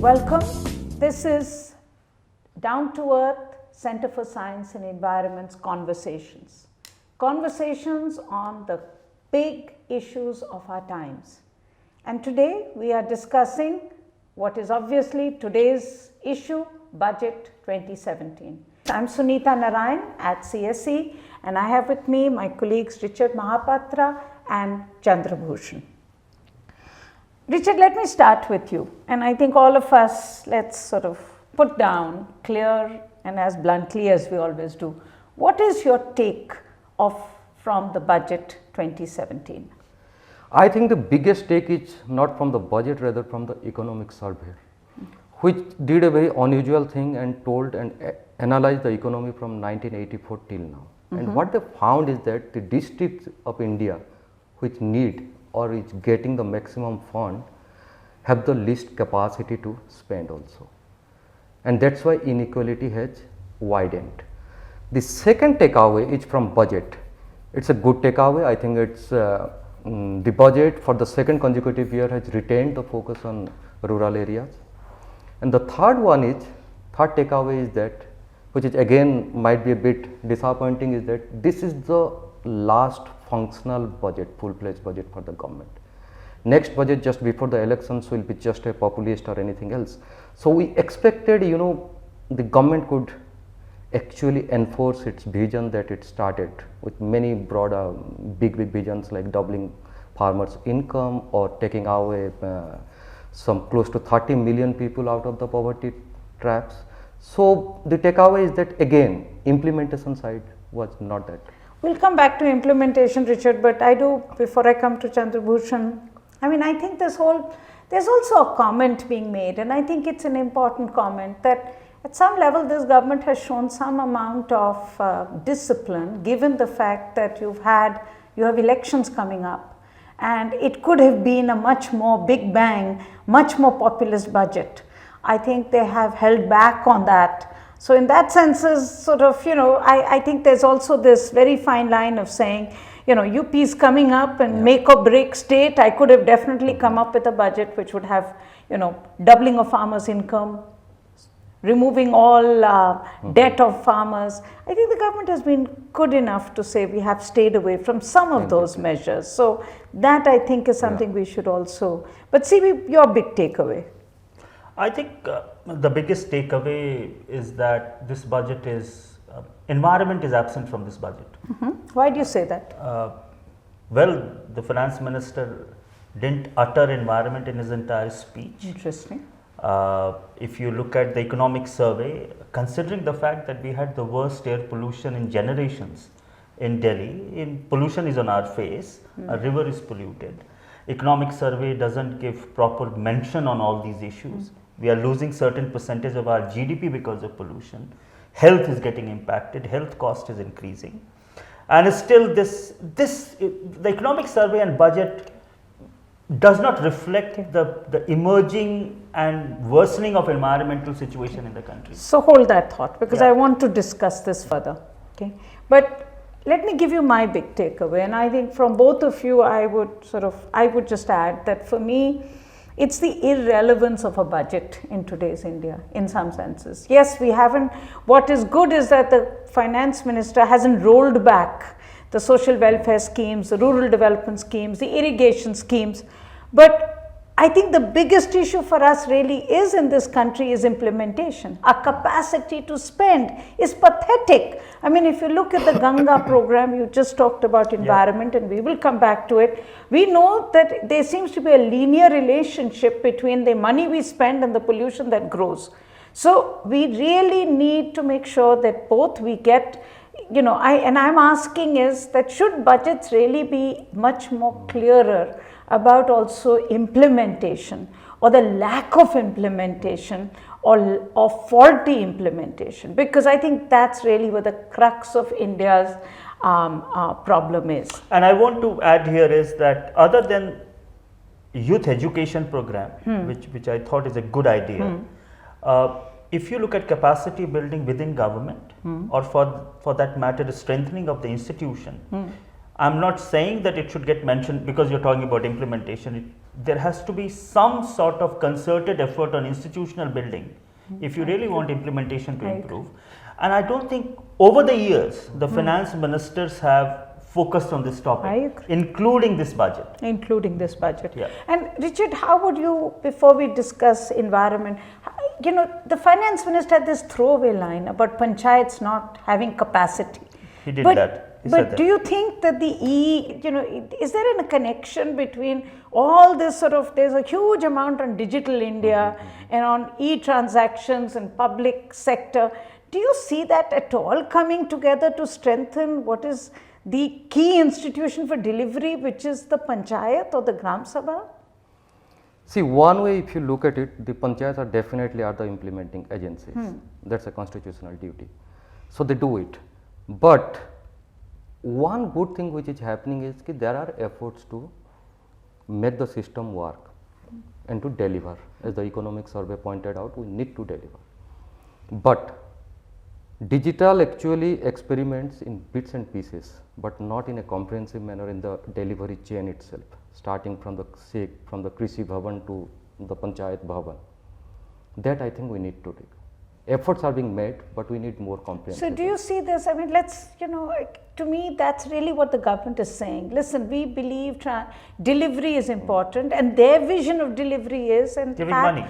Welcome. This is Down to Earth Center for Science and Environment's Conversations. Conversations on the big issues of our times. And today we are discussing what is obviously today's issue, Budget 2017. I'm Sunita Narain at CSE, and I have with me my colleagues Richard Mahapatra and Chandrabhushan. Richard, let me start with you, and I think all of us, let's sort of put down clear and as bluntly as we always do, what is your take from the budget 2017? I think the biggest take is not from the budget, rather from the economic survey, which did a very unusual thing and told and analyzed the economy from 1984 till now. And what they found is that the districts of India which need or is getting the maximum fund have the least capacity to spend also, and that's why inequality has widened. The second takeaway is from budget. It's a good takeaway. I think it's the budget for the second consecutive year has retained the focus on rural areas. And the third takeaway is that, which is again might be a bit disappointing, is that this is the last functional budget, full-fledged budget for the government. Next budget just before the elections will be just a populist or anything else. So we expected, the government could actually enforce its vision that it started with many broader big visions like doubling farmers' income or taking away some close to 30 million people out of the poverty traps. So the takeaway is that again implementation side was not that. We'll come back to implementation, Richard, but before I come to Chandrabhushan, I think there's also a comment being made, and I think it's an important comment, that at some level this government has shown some amount of discipline, given the fact that you have elections coming up, and it could have been a much more big bang, much more populist budget. I think they have held back on that. So in that sense is sort of, I think there's also this very fine line of saying, UP is coming up and make or break state. I could have definitely come up with a budget which would have, doubling of farmers' income, removing all debt of farmers. I think the government has been good enough to say we have stayed away from some of those measures. So that I think is something we should also, but see your big takeaway. I think the biggest takeaway is that this budget is, environment is absent from this budget. Why do you say that? Well, the finance minister didn't utter environment in his entire speech. Interesting. If you look at the economic survey, considering the fact that we had the worst air pollution in generations in Delhi, pollution is on our face, a river is polluted. Economic survey doesn't give proper mention on all these issues. We are losing certain percentage of our GDP because of pollution. Health is getting impacted, health cost is increasing. And still the economic survey and budget does not reflect the emerging and worsening of environmental situation in the country. So hold that thought, because I want to discuss this further. Okay, but let me give you my big takeaway, and I think from both of you I would just add that for me it's the irrelevance of a budget in today's India in some senses. Yes, we haven't, what is good is that the finance minister hasn't rolled back the social welfare schemes, the rural development schemes, the irrigation schemes, but I think the biggest issue for us really is in this country is implementation. Our capacity to spend is pathetic. If you look at the Ganga program, you just talked about environment, and we will come back to it. We know that there seems to be a linear relationship between the money we spend and the pollution that grows. So we really need to make sure that both we get, I'm asking is that should budgets really be much more clearer about also implementation or the lack of implementation or faulty implementation, because I think that's really where the crux of India's problem is. And I want to add here is that other than youth education program, which I thought is a good idea, if you look at capacity building within government or for that matter the strengthening of the institution, I'm not saying that it should get mentioned because you're talking about implementation. there has to be some sort of concerted effort on institutional building if you really want implementation to improve. And I don't think over the years the finance ministers have focused on this topic, including this budget. Including this budget. Yeah. And Richard, how would you, before we discuss environment, you know, the finance minister had this throwaway line about panchayats not having capacity. He did that. But do you think that the is there a connection between all this sort of, there's a huge amount on digital India and on e-transactions and public sector. Do you see that at all coming together to strengthen what is the key institution for delivery, which is the panchayat or the Gram Sabha? See, one way if you look at it, the panchayats are definitely the implementing agencies. That's a constitutional duty. So they do it. But one good thing which is happening is that there are efforts to make the system work and to deliver. As the economic survey pointed out, we need to deliver. But digital actually experiments in bits and pieces, but not in a comprehensive manner in the delivery chain itself, starting from the Krishi Bhavan to the Panchayat Bhavan. That I think we need to do. Efforts are being made, but we need more comprehensive. So do you see this? I mean, to me, that's really what the government is saying. Listen, we believe delivery is important, and their vision of delivery is giving money.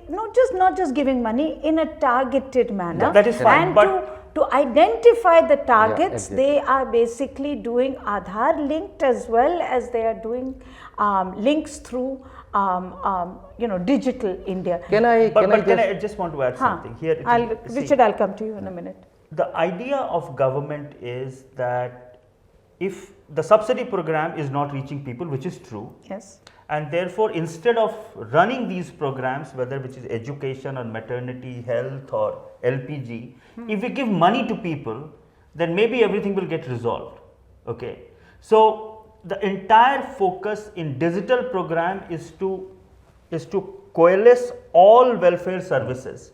Not just giving money in a targeted manner. That is fine. And but to identify the targets, they are basically doing Aadhaar linked as well as they are doing links through digital India. I just want to add something here. Richard, I'll come to you in a minute. The idea of government is that if the subsidy program is not reaching people, which is true, yes, and therefore instead of running these programs, whether which is education or maternity health or LPG, if we give money to people, then maybe everything will get resolved. Okay, so the entire focus in digital program is to coalesce all welfare services.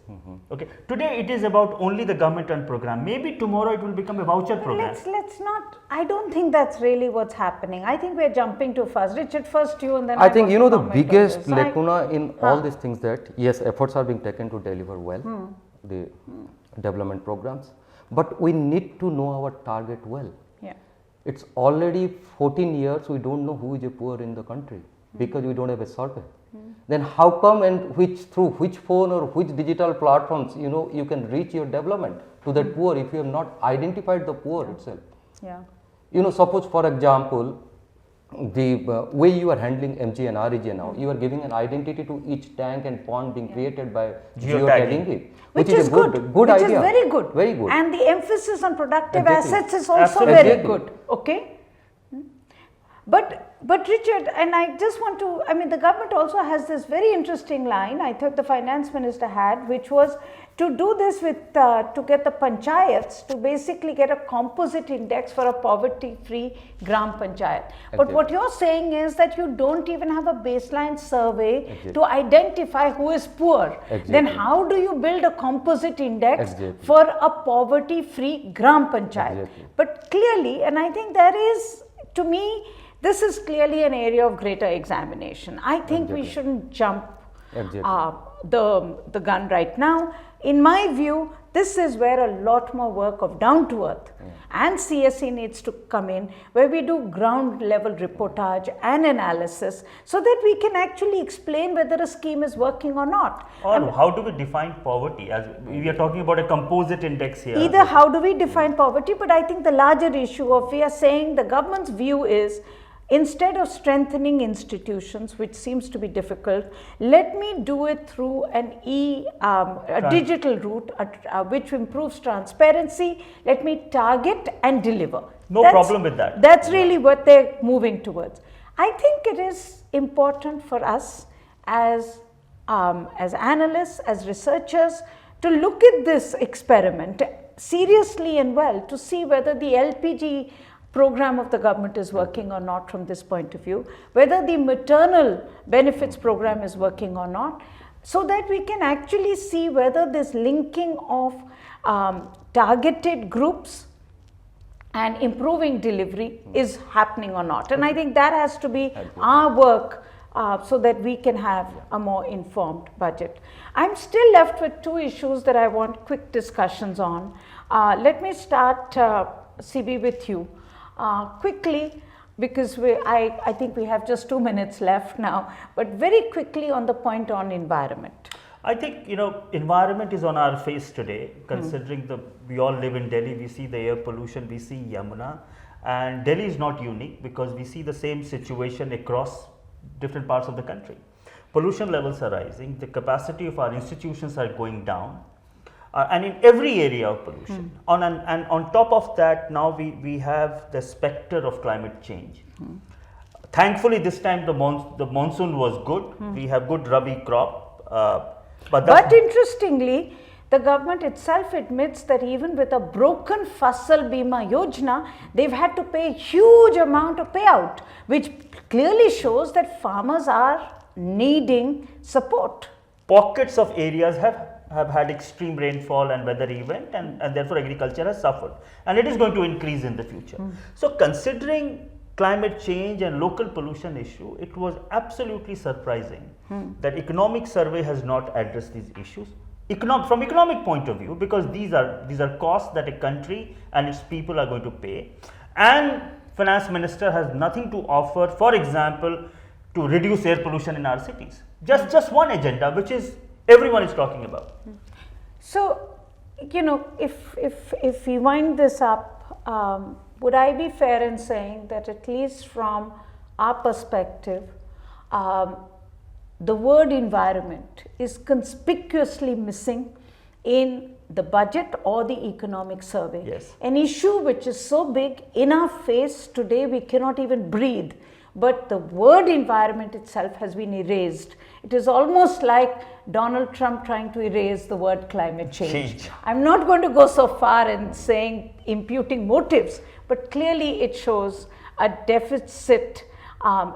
Okay, today it is about only the government run program. Maybe tomorrow it will become a voucher program. Let's not. I don't think that's really what's happening. I think we're jumping too fast. Richard, first you, and then I think the biggest lacuna in all these things that yes, efforts are being taken to deliver well the development programs, but we need to know our target well. Yeah. It's already 14 years we don't know who is a poor in the country because we don't have a survey. Then how come and through which phone or which digital platforms you can reach your development to that poor if you have not identified the poor itself. Yeah. Suppose for example the way you are handling MG and REG now, you are giving an identity to each tank and pond being created by geotagging it, which is good idea. Which is very good. Very good. And the emphasis on productive assets is also very good. Okay. But Richard, and I just want to, the government also has this very interesting line, I thought the finance minister had, which was to do this with, to get the panchayats to basically get a composite index for a poverty-free Gram Panchayat. But what you're saying is that you don't even have a baseline survey to identify who is poor. Then how do you build a composite index for a poverty-free Gram Panchayat? But clearly, and I think there is, to me, this is clearly an area of greater examination. I think we shouldn't jump the gun right now. In my view, this is where a lot more work of down to earth and CSE needs to come in, where we do ground level reportage and analysis so that we can actually explain whether a scheme is working or not. Or how do we define poverty? As we are talking about a composite index here. Either how do we define poverty, but I think the larger issue of we are saying the government's view is, instead of strengthening institutions, which seems to be difficult, let me do it through a digital route which improves transparency. Let me target and deliver. That's problem with that. That's really what they're moving towards. I think it is important for us as analysts, as researchers, to look at this experiment seriously and well to see whether the LPG program of the government is working or not from this point of view, whether the maternal benefits program is working or not, so that we can actually see whether this linking of targeted groups and improving delivery is happening or not. And I think that has to be our work so that we can have a more informed budget. I'm still left with two issues that I want quick discussions on. Let me start, CB, with you quickly, because I think we have just 2 minutes left now, but very quickly on the point on environment. I think, environment is on our face today, considering we all live in Delhi, we see the air pollution, we see Yamuna, and Delhi is not unique because we see the same situation across different parts of the country. Pollution levels are rising, the capacity of our institutions are going down, and in every area of pollution. And on top of that, now we have the specter of climate change. Thankfully, this time the monsoon was good, we have good rabi crop. But interestingly, the government itself admits that even with a broken Fasal Bima Yojana, they've had to pay a huge amount of payout, which clearly shows that farmers are needing support. Pockets of areas have had extreme rainfall and weather event, and therefore agriculture has suffered, and it is going to increase in the future. So considering climate change and local pollution issue, it was absolutely surprising that economic survey has not addressed these issues. From economic point of view, because these are costs that a country and its people are going to pay, and finance minister has nothing to offer, for example, to reduce air pollution in our cities. Just one agenda, which is everyone is talking about. So, if we wind this up, would I be fair in saying that at least from our perspective, the word environment is conspicuously missing in the budget or the economic survey? Yes. An issue which is so big in our face today, we cannot even breathe. But the word environment itself has been erased. It is almost like Donald Trump trying to erase the word climate change. I'm not going to go so far in saying imputing motives, but clearly it shows a deficit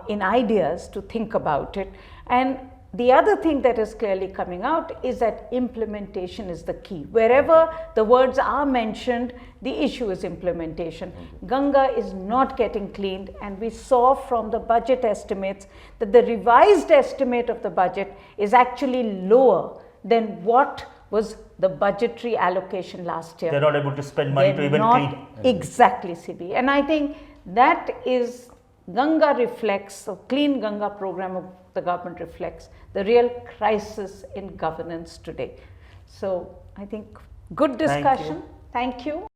in ideas to think about it. And the other thing that is clearly coming out is that implementation is the key. Wherever the words are mentioned, the issue is implementation. Ganga is not getting cleaned, and we saw from the budget estimates that the revised estimate of the budget is actually lower than what was the budgetary allocation last year. They're not able to spend money to even clean. Exactly, CB. And I think that is, Ganga reflects, the Clean Ganga program of the government reflects the real crisis in governance today. So I think good discussion. Thank you.